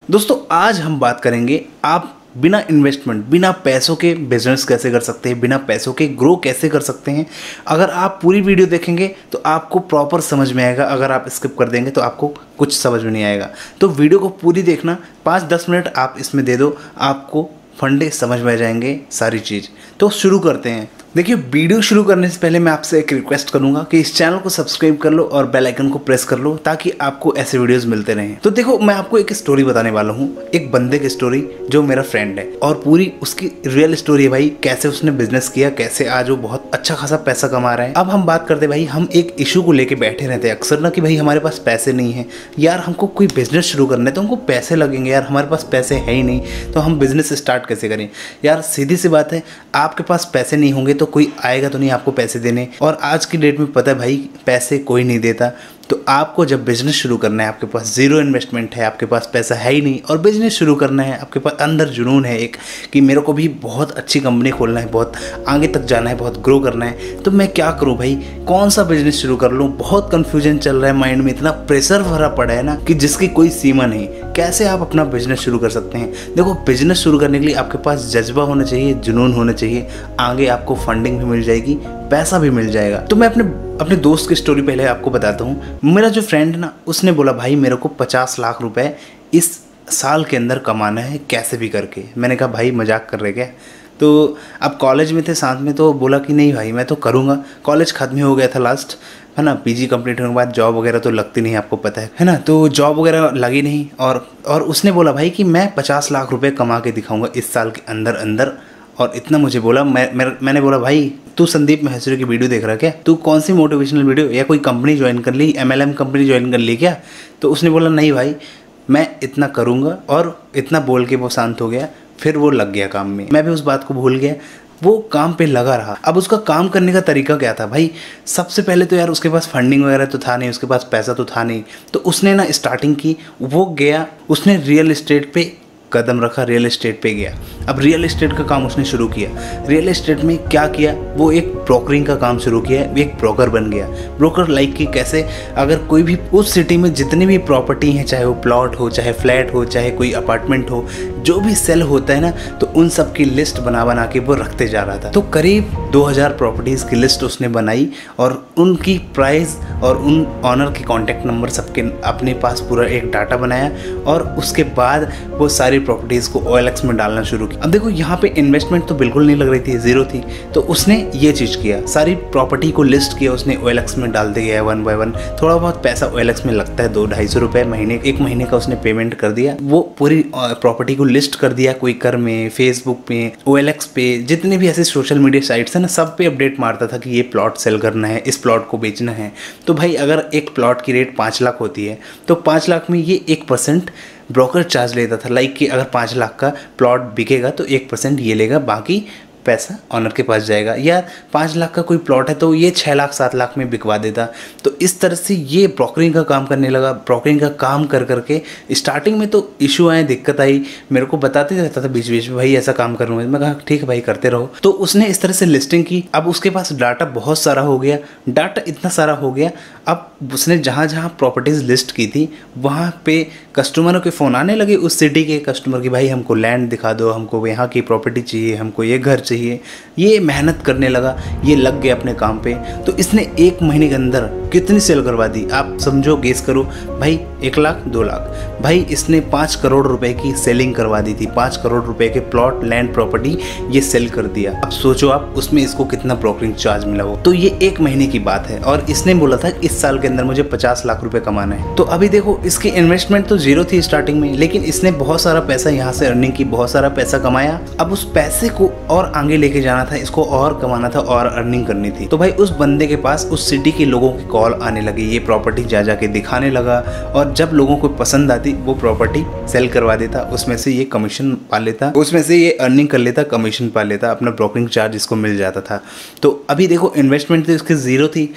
दोस्तों आज हम बात करेंगे आप बिना इन्वेस्टमेंट, बिना पैसों के बिजनेस कैसे कर सकते हैं, बिना पैसों के ग्रो कैसे कर सकते हैं। अगर आप पूरी वीडियो देखेंगे तो आपको प्रॉपर समझ में आएगा, अगर आप स्किप कर देंगे तो आपको कुछ समझ में नहीं आएगा। तो वीडियो को पूरी देखना, 5-10 मिनट आप इसमें दे दो, आपको फंडे समझ में आ जाएंगे सारी चीज़। तो शुरू करते हैं। देखिए, वीडियो शुरू करने से पहले मैं आपसे एक रिक्वेस्ट करूंगा कि इस चैनल को सब्सक्राइब कर लो और बेल आइकन को प्रेस कर लो ताकि आपको ऐसे वीडियोस मिलते रहें। तो देखो, मैं आपको एक स्टोरी बताने वाला हूँ, एक बंदे की स्टोरी जो मेरा फ्रेंड है, और पूरी उसकी रियल स्टोरी है भाई, कैसे उसने बिजनेस किया, कैसे आज वो बहुत अच्छा खासा पैसा कमा रहा है। अब हम बात करते भाई, हम एक इशू को लेके बैठे रहते हैं अक्सर ना कि भाई हमारे पास पैसे नहीं है यार, हमको कोई बिजनेस शुरू करना है तो हमको पैसे लगेंगे यार, हमारे पास पैसे है ही नहीं तो हम बिजनेस स्टार्ट कैसे करें। यार सीधी सी बात है, आपके पास पैसे नहीं होंगे तो कोई आएगा तो नहीं आपको पैसे देने। और आज की डेट में पता है भाई, पैसे कोई नहीं देता। तो आपको जब बिजनेस शुरू करना है, आपके पास जीरो इन्वेस्टमेंट है, आपके पास पैसा है ही नहीं और बिजनेस शुरू करना है, आपके पास अंदर जुनून है एक कि मेरे को भी बहुत अच्छी कंपनी खोलना है, बहुत आगे तक जाना है, बहुत ग्रो करना है, तो मैं क्या करूं भाई, कौन सा बिजनेस शुरू कर लूं। बहुत कंफ्यूजन चल रहा है माइंड में, इतना प्रेशर भरा पड़ा है ना कि जिसकी कोई सीमा नहीं। कैसे आप अपना बिजनेस शुरू कर सकते हैं? देखो, बिजनेस शुरू करने के लिए आपके पास जज्बा होना चाहिए, जुनून होना चाहिए, आगे आपको फंडिंग भी मिल जाएगी, पैसा भी मिल जाएगा। तो मैं अपने दोस्त की स्टोरी पहले आपको बताता हूँ। मेरा जो फ्रेंड है ना, उसने बोला भाई मेरे को 50 लाख रुपए इस साल के अंदर कमाना है कैसे भी करके। मैंने कहा भाई मजाक कर रहे क्या? तो अब कॉलेज में थे साथ में, तो बोला कि नहीं भाई मैं तो करूँगा। कॉलेज खत्म ही हो गया था लास्ट, है ना, पीजी कंप्लीट होने के बाद जॉब वगैरह तो लगती नहीं, आपको पता है ना। तो जॉब वगैरह लगी नहीं और उसने बोला भाई कि मैं 50 लाख रुपए कमा के दिखाऊंगा इस साल के अंदर अंदर। और इतना मुझे बोला, मैंने बोला भाई तू संदीप महसूरी की वीडियो देख रहा क्या? तू कौन सी मोटिवेशनल वीडियो, या कोई कंपनी ज्वाइन कर ली, MLM कंपनी ज्वाइन कर ली क्या? तो उसने बोला नहीं भाई मैं इतना करूँगा, और इतना बोल के वो शांत हो गया। फिर वो लग गया काम में, मैं भी उस बात को भूल गया, वो काम पे लगा रहा। अब उसका काम करने का तरीका क्या था भाई? सबसे पहले तो यार उसके पास फंडिंग वगैरह तो था नहीं, उसके पास पैसा तो था नहीं। तो उसने ना स्टार्टिंग की, वो गया, उसने रियल एस्टेट पे कदम रखा, रियल एस्टेट पे गया। अब रियल एस्टेट का काम उसने शुरू किया। रियल एस्टेट में क्या किया, वो एक ब्रोकरिंग का काम शुरू किया, वो एक ब्रोकर बन गया। ब्रोकर लाइक कि कैसे, अगर कोई भी उस सिटी में जितनी भी प्रॉपर्टी हैं, चाहे वो प्लॉट हो, चाहे फ्लैट हो, चाहे कोई अपार्टमेंट हो, जो भी सेल होता है ना, तो उन सब की लिस्ट बना के वो रखते जा रहा था। तो करीब 2000 प्रॉपर्टीज़ की लिस्ट उसने बनाई और उनकी प्राइस और उन ऑनर के कॉन्टैक्ट नंबर सबके अपने पास पूरा एक डाटा बनाया, और उसके बाद वो सारी प्रॉपर्टीज़ को OLX में डालना शुरू किया। अब देखो, यहाँ पे इन्वेस्टमेंट तो बिल्कुल नहीं लग रही थी, जीरो थी। तो उसने ये चीज़ किया, सारी प्रॉपर्टी को लिस्ट किया, उसने OLX में डालते गया 1 by 1। थोड़ा बहुत पैसा OLX में लगता है, 200-250 रुपये महीने, 1 महीने का उसने पेमेंट कर दिया। वो पूरी प्रॉपर्टी को लिस्ट कर दिया, क्विकर में, फेसबुक पे, OLX पे, जितने भी ऐसे सोशल मीडिया साइट्स हैं ना, सब पे अपडेट मारता था कि ये प्लॉट सेल करना है, इस प्लॉट को बेचना है। तो भाई अगर एक प्लॉट की रेट 5 लाख होती है तो 5 लाख में ये 1% ब्रोकर चार्ज लेता था। लाइक कि अगर 5 लाख का प्लॉट बिकेगा तो 1% ये लेगा, बाकी पैसा ऑनर के पास जाएगा। या 5 लाख का कोई प्लॉट है तो ये 6 लाख 7 लाख में बिकवा देता। तो इस तरह से ये ब्रोकरिंग का काम करने लगा। ब्रोकरिंग का काम कर करके स्टार्टिंग में तो इशू आए, दिक्कत आई, मेरे को बताते रहता था बीच बीच में भाई ऐसा काम करूँगा। मैं कहा ठीक है भाई करते रहो। तो उसने इस तरह से लिस्टिंग की। अब उसके पास डाटा बहुत सारा हो गया, डाटा इतना सारा हो गया, अब उसने जहाँ जहाँ प्रॉपर्टीज़ लिस्ट की थी वहाँ पे कस्टमरों के फ़ोन आने लगे, उस सिटी के कस्टमर की, भाई हमको लैंड दिखा दो, हमको यहाँ की प्रॉपर्टी चाहिए, हमको ये घर चाहिए। ये मेहनत करने लगा, ये लग गया अपने काम पे। तो इसने 1 महीने के अंदर कितनी सेल करवा दी आप समझो, गेस करो भाई। 1 लाख 2 लाख भाई इसने 5 करोड़ रुपए की सेलिंग करवा दी थी। 5 करोड़ रुपए के प्लॉट, लैंड, प्रॉपर्टी ये सेल कर दिया। अब सोचो आप, उसमें इसको कितना ब्रोकरिंग चार्ज मिला हो। तो ये 1 महीने की बात है, और इसने बोला था इस साल के अंदर मुझे 50 लाख रुपए कमाना है। तो अभी देखो, इसकी इन्वेस्टमेंट तो जीरो थी स्टार्टिंग में, लेकिन इसने बहुत सारा पैसा यहाँ से अर्निंग की, बहुत सारा पैसा कमाया। अब उस पैसे को और आगे लेके जाना था, इसको और कमाना था और अर्निंग करनी थी। तो भाई उस बंदे के पास उस सिटी के लोगों की कॉल आने लगी, ये प्रॉपर्टी जा के दिखाने लगा, और जब लोगों को पसंद आती वो प्रॉपर्टी सेल करवा देता, उसमें से ये कमीशन पा लेता, उसमें से ये अर्निंग कर लेता, कमीशन पा लेता, अपना ब्रोकरिंग चार्ज इसको मिल जाता था। तो अभी देखो, इन्वेस्टमेंट तो इसकी जीरो थी,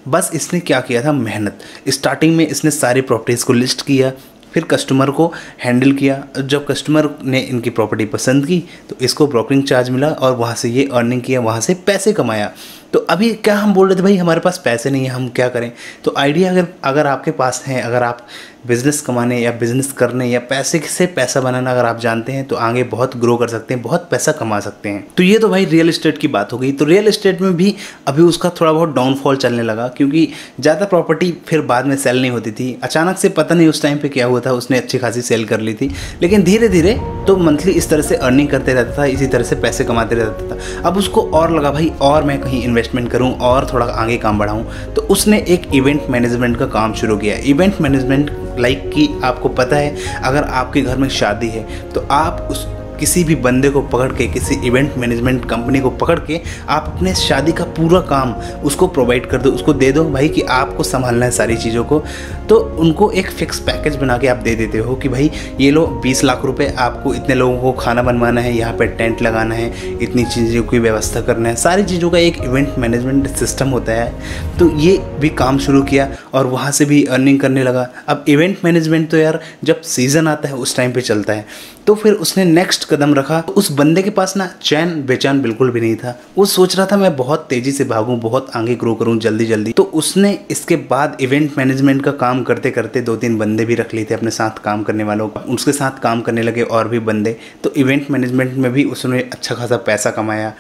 बस इसने क्या किया था, मेहनत। स्टार्टिंग में इसने सारी प्रॉपर्टीज़ को लिस्ट किया, फिर कस्टमर को हैंडल किया। जब कस्टमर ने इनकी प्रॉपर्टी पसंद की तो इसको ब्रोकरिंग चार्ज मिला, और वहाँ से ये अर्निंग किया, वहाँ से पैसे कमाया। तो अभी क्या हम बोल रहे थे भाई हमारे पास पैसे नहीं है, हम क्या करें। तो आइडिया अगर आपके पास है, अगर आप बिज़नेस कमाने या बिज़नेस करने या पैसे से पैसा बनाना अगर आप जानते हैं तो आगे बहुत ग्रो कर सकते हैं, बहुत पैसा कमा सकते हैं। तो ये तो भाई रियल एस्टेट की बात हो गई। तो रियल एस्टेट में भी अभी उसका थोड़ा बहुत डाउनफॉल चलने लगा, क्योंकि ज़्यादा प्रॉपर्टी फिर बाद में सेल नहीं होती थी। अचानक से पता नहीं उस टाइम पे क्या हुआ था, उसने अच्छी खासी सेल कर ली थी, लेकिन धीरे धीरे तो मंथली इस तरह से अर्निंग करते रहता था, इसी तरह से पैसे कमाते रहता था। अब उसको और लगा भाई और मैं कहीं इन्वेस्टमेंट करूँ और थोड़ा आगे काम बढ़ाऊँ, तो उसने एक इवेंट मैनेजमेंट का काम शुरू किया। इवेंट मैनेजमेंट लाइक कि आपको पता है अगर आपके घर में शादी है तो आप उस किसी भी बंदे को पकड़ के, किसी इवेंट मैनेजमेंट कंपनी को पकड़ के आप अपने शादी का पूरा काम उसको प्रोवाइड कर दो, उसको दे दो भाई कि आपको संभालना है सारी चीज़ों को। तो उनको एक फिक्स पैकेज बना के आप दे देते हो कि भाई ये लो 20 लाख रुपए, आपको इतने लोगों को खाना बनवाना है, यहाँ पे टेंट लगाना है, इतनी चीज़ों की व्यवस्था करना है, सारी चीज़ों का एक इवेंट मैनेजमेंट सिस्टम होता है। तो ये भी काम शुरू किया और वहाँ से भी अर्निंग करने लगा। अब इवेंट मैनेजमेंट तो यार जब सीज़न आता है उस टाइम पे चलता है। तो फिर उसने नेक्स्ट कदम रखा। उस बंदे के पास ना चैन बेचैन बिल्कुल भी नहीं था। वो सोच रहा था मैं बहुत तेज़ी से भागूं, बहुत आगे ग्रो करूं जल्दी जल्दी। तो उसने इसके बाद इवेंट मैनेजमेंट का काम करते करते 2-3 बंदे भी रख लिए थे अपने साथ काम करने वालों का, उसके साथ काम करने लगे और भी बंदे। तो इवेंट मैनेजमेंट में भी उसने अच्छा खासा पैसा कमाया।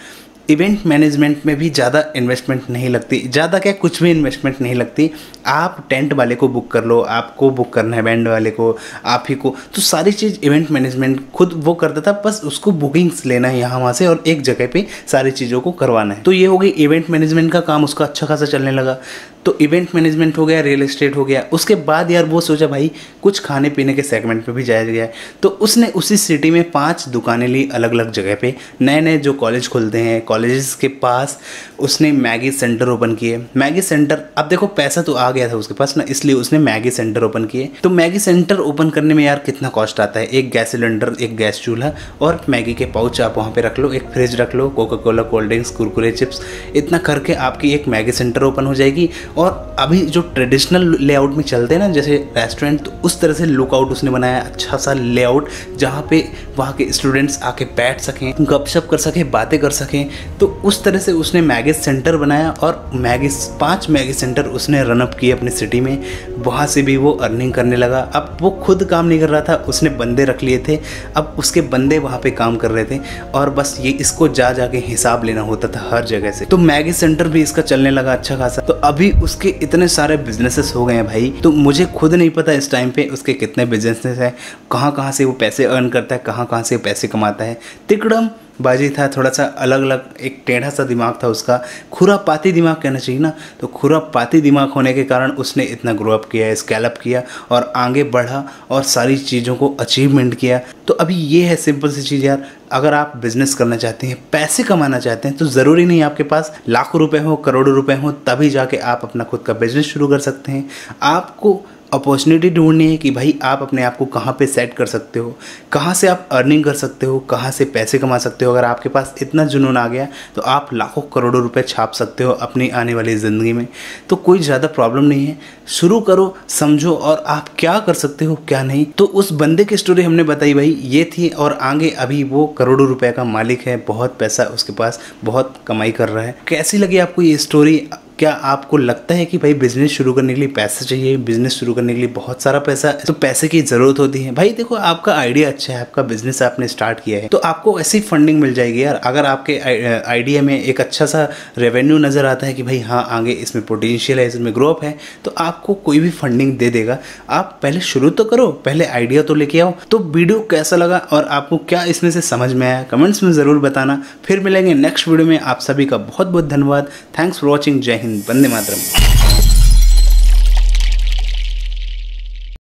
इवेंट मैनेजमेंट में भी ज़्यादा इन्वेस्टमेंट नहीं लगती, ज़्यादा क्या कुछ भी इन्वेस्टमेंट नहीं लगती। आप टेंट वाले को बुक कर लो, आपको बुक करना है बैंड वाले को, आप ही को, तो सारी चीज़ इवेंट मैनेजमेंट खुद वो करता था। बस उसको बुकिंग्स लेना है यहाँ वहाँ से और एक जगह पे सारी चीज़ों को करवाना है। तो ये हो गई इवेंट मैनेजमेंट का काम, उसका अच्छा खासा चलने लगा। तो इवेंट मैनेजमेंट हो गया, रियल एस्टेट हो गया। उसके बाद यार वो सोचा भाई कुछ खाने पीने के सेगमेंट पे भी जाया गया। तो उसने उसी सिटी में 5 दुकानें ली अलग अलग जगह पे। नए नए जो कॉलेज खुलते हैं, कॉलेजेस के पास उसने मैगी सेंटर ओपन किए। मैगी सेंटर, अब देखो पैसा तो आ गया था उसके पास ना, इसलिए उसने मैगी सेंटर ओपन किए। तो मैगी सेंटर ओपन करने में यार कितना कॉस्ट आता है, एक गैस सिलेंडर, एक गैस चूल्हा और मैगी के पाउच आप वहाँ पे रख लो, एक फ्रिज रख लो, Coca Cola, cold drinks, Kurkure, chips, इतना करके आपकी एक मैगी सेंटर ओपन हो जाएगी। और अभी जो ट्रेडिशनल लेआउट में चलते हैं ना जैसे रेस्टोरेंट, तो उस तरह से लुकआउट उसने बनाया, अच्छा सा लेआउट जहाँ पे वहाँ के स्टूडेंट्स आके बैठ सकें, गपशप कर सकें, बातें कर सकें। तो उस तरह से उसने मैगी सेंटर बनाया और 5 मैगी सेंटर उसने रनअप किए अपनी सिटी में। वहाँ से भी वो अर्निंग करने लगा। अब वो खुद काम नहीं कर रहा था, उसने बंदे रख लिए थे। अब उसके बंदे वहाँ पे काम कर रहे थे और बस ये इसको जाके हिसाब लेना होता था हर जगह से। तो मैगी सेंटर भी इसका चलने लगा अच्छा खासा। तो अभी उसके इतने सारे बिजनेसेस हो गए हैं भाई, तो मुझे खुद नहीं पता इस टाइम पे उसके कितने बिजनेसेस हैं, कहाँ से वो पैसे अर्न करता है, कहाँ से वो पैसे कमाता है। तिकड़म बाजी था, थोड़ा सा अलग अलग, एक टेढ़ा सा दिमाग था उसका, खुरापाती दिमाग कहना चाहिए ना। तो खुरापाती दिमाग होने के कारण उसने इतना ग्रो अप किया, स्केल अप किया और आगे बढ़ा और सारी चीज़ों को अचीवमेंट किया। तो अभी ये है सिंपल सी चीज़ यार, अगर आप बिज़नेस करना चाहते हैं, पैसे कमाना चाहते हैं, तो ज़रूरी नहीं आपके पास लाखों रुपए हो, करोड़ों रुपए हो, तभी जाके आप अपना खुद का बिज़नेस शुरू कर सकते हैं। आपको अपॉर्चुनिटी ढूंढनी है कि भाई आप अपने आप को कहाँ पे सेट कर सकते हो, कहाँ से आप अर्निंग कर सकते हो, कहाँ से पैसे कमा सकते हो। अगर आपके पास इतना जुनून आ गया तो आप लाखों करोड़ों रुपए छाप सकते हो अपनी आने वाली ज़िंदगी में। तो कोई ज़्यादा प्रॉब्लम नहीं है, शुरू करो, समझो और आप क्या कर सकते हो क्या नहीं। तो उस बंदे की स्टोरी हमने बताई भाई, ये थी। और आगे अभी वो करोड़ों रुपए का मालिक है, बहुत पैसा उसके पास, बहुत कमाई कर रहा है। कैसी लगी आपको ये स्टोरी? क्या आपको लगता है कि भाई बिजनेस शुरू करने के लिए पैसा चाहिए, बिजनेस शुरू करने के लिए बहुत सारा पैसा, तो पैसे की ज़रूरत होती है? भाई देखो, आपका आइडिया अच्छा है, आपका बिजनेस आपने स्टार्ट किया है, तो आपको ऐसी फंडिंग मिल जाएगी यार। अगर आपके आइडिया में एक अच्छा सा रेवेन्यू नज़र आता है कि भाई हाँ आगे इसमें पोटेंशियल है, इसमें ग्रो अप है, तो आपको कोई भी फंडिंग दे देगा। आप पहले शुरू तो करो, पहले आइडिया तो लेके आओ। तो वीडियो कैसा लगा और आपको क्या इसमें से समझ में आया, कमेंट्स में ज़रूर बताना। फिर मिलेंगे नेक्स्ट वीडियो में। आप सभी का बहुत बहुत धन्यवाद। Thanks for watching. जय हिंद, वंदे मातरम।